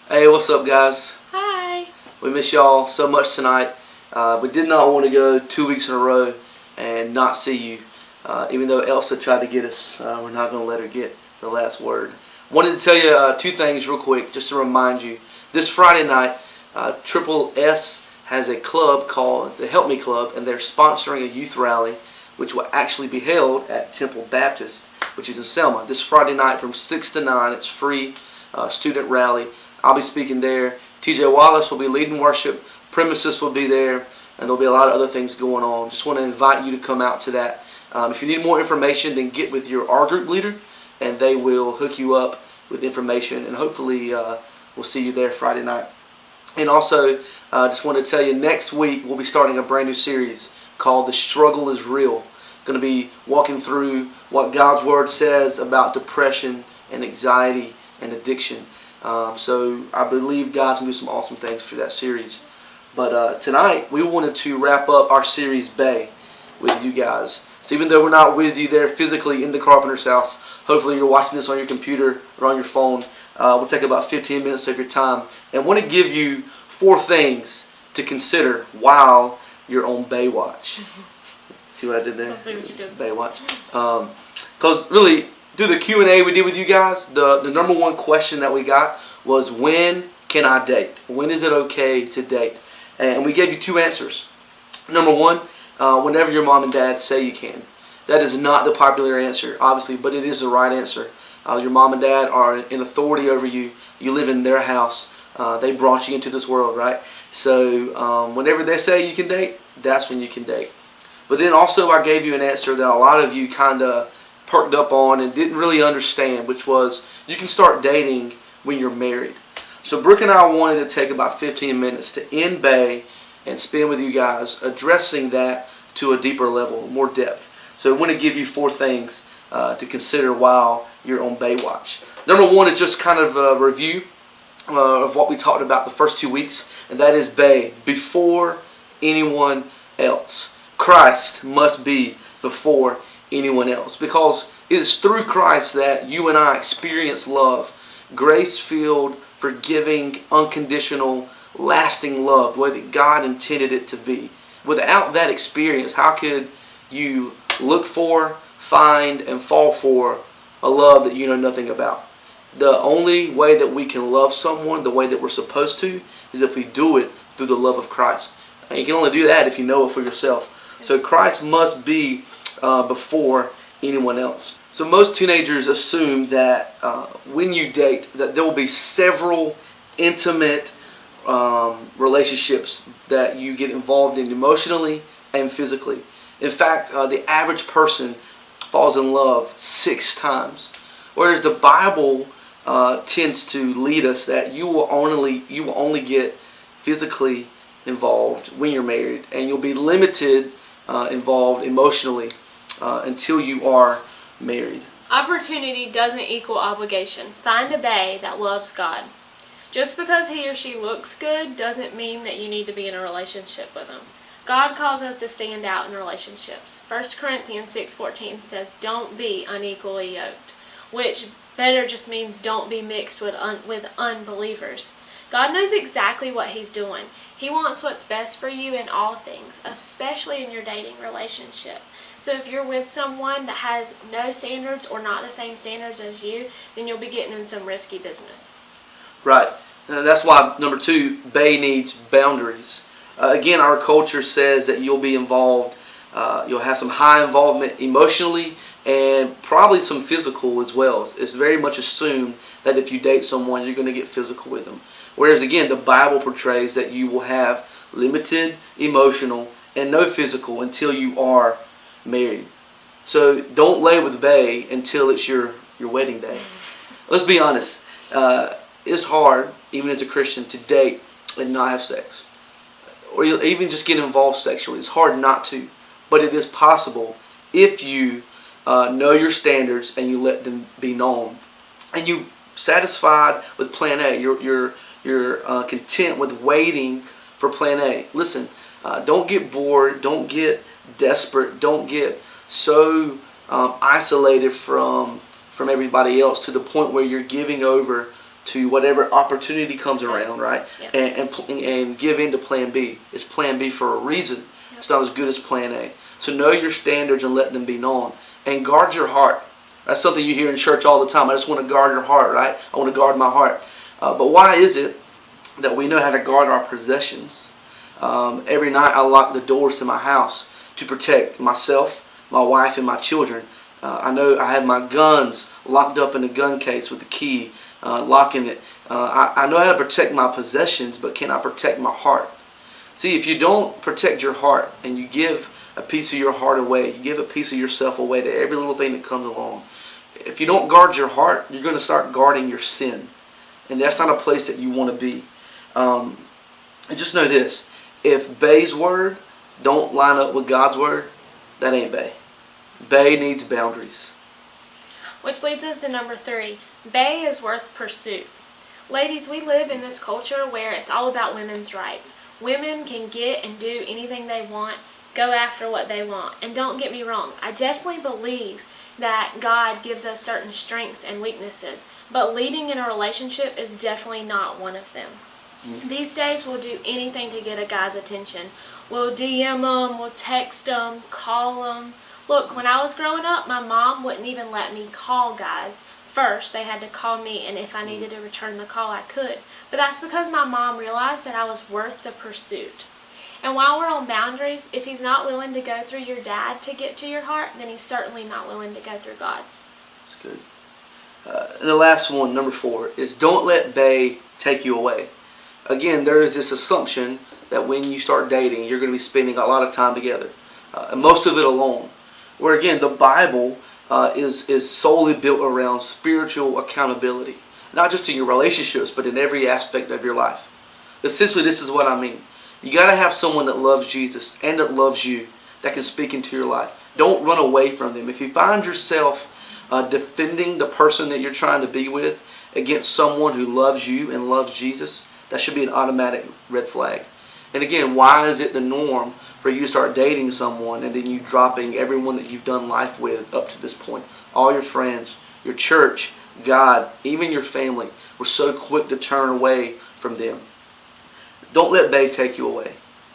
Hey, what's up, guys? Hi. We miss y'all so much tonight. We did not want to go 2 weeks in a row and not see you. Even though Elsa tried to get us, we're not going to let her get the last word. Wanted to tell you two things real quick, just to remind you. This Friday night, Triple S has a club called the Help Me Club, and they're sponsoring a youth rally, which will actually be held at Temple Baptist, which is in Selma. This Friday night from 6 to 9. It's free student rally. I'll be speaking there. TJ Wallace will be leading worship. Premises will be there. And there'll be a lot of other things going on. Just want to invite you to come out to that. If you need more information, then get with your R group leader, and they will hook you up with information. And hopefully we'll see you there Friday night. And also, just want to tell you, next week we'll be starting a brand new series called The Struggle is Real. Going to be walking through what God's Word says about depression and anxiety and addiction. So I believe God's going to do some awesome things through that series. But tonight we wanted to wrap up our series Bay with you guys. So even though we're not with you there physically in the Carpenter's house, hopefully you're watching this on your computer or on your phone. We'll take about 15 minutes of your time and want to give you 4 things to consider while you're on Baewatch. See what I did there? I'll see what you did. Baewatch. Because really, through the Q&A we did with you guys, the number one question that we got was, when can I date? When is it okay to date? And we gave you 2 answers. Number 1, whenever your mom and dad say you can. That is not the popular answer, obviously, but it is the right answer. Your mom and dad are in authority over you. You live in their house. They brought you into this world, right? So whenever they say you can date, that's when you can date. But then also I gave you an answer that a lot of you kind of perked up on and didn't really understand, which was you can start dating when you're married. So Brooke and I wanted to take about 15 minutes to end Bay and spend with you guys addressing that to a deeper level, more depth. So I want to give you 4 things to consider while you're on Baywatch. Number 1 is just kind of a review of what we talked about the first 2 weeks, and that is Bay, before anyone else. Christ must be before anyone else, because it is through Christ that you and I experience love, grace-filled, forgiving, unconditional, lasting love, the way that God intended it to be. Without that experience, how could you look for, find, and fall for a love that you know nothing about? The only way that we can love someone the way that we're supposed to is if we do it through the love of Christ. And you can only do that if you know it for yourself. So Christ must be before anyone else. So most teenagers assume that when you date, that there will be several intimate relationships that you get involved in emotionally and physically. In fact, the average person falls in love 6 times, whereas the Bible tends to lead us that you will only get physically involved when you're married, and you'll be limited involved emotionally until you are married. Opportunity doesn't equal obligation. Find a bae that loves God. Just because he or she looks good doesn't mean that you need to be in a relationship with them. God calls us to stand out in relationships. 1 Corinthians 6:14 says, "Don't be unequally yoked," which better just means don't be mixed with unbelievers. God knows exactly what he's doing. He wants what's best for you in all things, especially in your dating relationship. So if you're with someone that has no standards or not the same standards as you, then you'll be getting in some risky business. Right. And that's why, number 2, Bay needs boundaries. Again, our culture says that you'll be involved, you'll have some high involvement emotionally and probably some physical as well. It's very much assumed that if you date someone, you're going to get physical with them. Whereas again, the Bible portrays that you will have limited emotional and no physical until you are married. So don't lay with Bay until it's your wedding day. Let's be honest. It's hard, even as a Christian, to date and not have sex, or even just get involved sexually. It's hard not to, but it is possible if you know your standards and you let them be known, and you satisfied with Plan A. You're content with waiting for Plan A. Listen, don't get bored. Don't get desperate. Don't get so isolated from everybody else to the point where you're giving over to whatever opportunity comes around, right? Yep. And give in to plan B. It's plan B for a reason. Yep. It's not as good as plan A. So know your standards and let them be known. And guard your heart. That's something you hear in church all the time. I just want to guard your heart, right? I want to guard my heart. But why is it that we know how to guard our possessions? Every night I lock the doors to my house to protect myself, my wife, and my children. I know I have my guns locked up in a gun case with the key, locking it. I know how to protect my possessions, but can I protect my heart? See, if you don't protect your heart and you give a piece of your heart away, you give a piece of yourself away to every little thing that comes along. If you don't guard your heart, you're going to start guarding your sin. And that's not a place that you want to be. And just know this. If Bae's word don't line up with God's word, that ain't Bae. Bae needs boundaries. Which leads us to number 3. Bae is worth pursuit. Ladies, we live in this culture where it's all about women's rights. Women can get and do anything they want, go after what they want. And don't get me wrong, I definitely believe that God gives us certain strengths and weaknesses, but leading in a relationship is definitely not one of them. These days we'll do anything to get a guy's attention. We'll DM them, we'll text them, call them. Look, when I was growing up, my mom wouldn't even let me call guys. First, they had to call me, and if I needed to return the call, I could. But that's because my mom realized that I was worth the pursuit. And while we're on boundaries, if he's not willing to go through your dad to get to your heart, then he's certainly not willing to go through God's. That's good. And the last one, number 4, is don't let Bae take you away. Again, there is this assumption that when you start dating, you're going to be spending a lot of time together. And most of it alone. Where again, the Bible is solely built around spiritual accountability. Not just in your relationships, but in every aspect of your life. Essentially, this is what I mean. You got to have someone that loves Jesus and that loves you, that can speak into your life. Don't run away from them. If you find yourself defending the person that you're trying to be with against someone who loves you and loves Jesus, that should be an automatic red flag. And again, why is it the norm for you to start dating someone and then you dropping everyone that you've done life with up to this point? All your friends, your church, God, even your family. We're so quick to turn away from them. Don't let Bae take you away.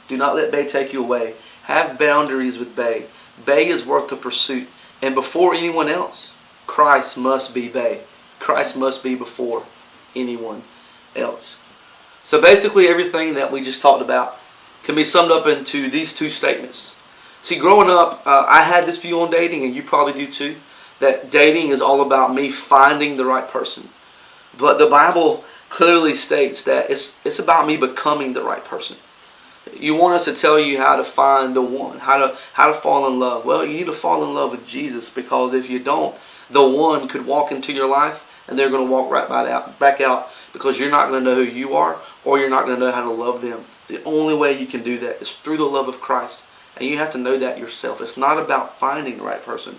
Do not let Bae take you away. Have boundaries with Bae. Bae is worth the pursuit. And before anyone else, Christ must be Bae. Christ must be before anyone else. So basically everything that we just talked about can be summed up into these 2 statements. See, growing up, I had this view on dating, and you probably do too, that dating is all about me finding the right person. But the Bible clearly states that it's about me becoming the right person. You want us to tell you how to find the one, how to fall in love. Well, you need to fall in love with Jesus, because if you don't, the one could walk into your life and they're going to walk right back out, because you're not going to know who you are, or you're not going to know how to love them. The only way you can do that is through the love of Christ. And you have to know that yourself. It's not about finding the right person.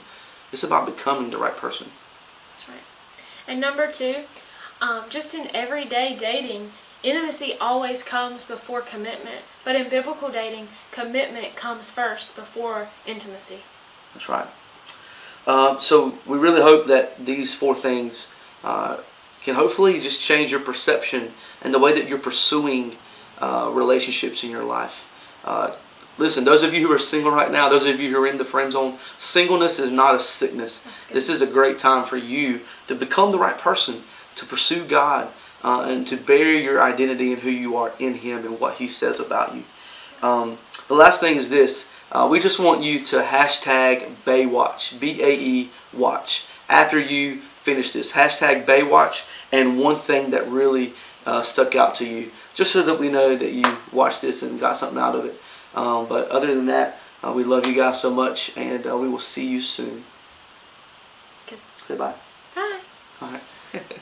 It's about becoming the right person. That's right. And number 2, just in everyday dating, intimacy always comes before commitment. But in biblical dating, commitment comes first before intimacy. That's right. So we really hope that these 4 things can hopefully just change your perception and the way that you're pursuing relationships in your life. Listen, those of you who are single right now, those of you who are in the friend zone, singleness is not a sickness. This is a great time for you to become the right person, to pursue God, and to bury your identity in who you are in Him and what He says about you. The last thing is this. We just want you to hashtag Baewatch, B-A-E watch, after you finish this. Hashtag Baewatch, and one thing that really stuck out to you, just so that we know that you watched this and got something out of it. But other than that, we love you guys so much, and we will see you soon. Good. Say bye. Bye. All right.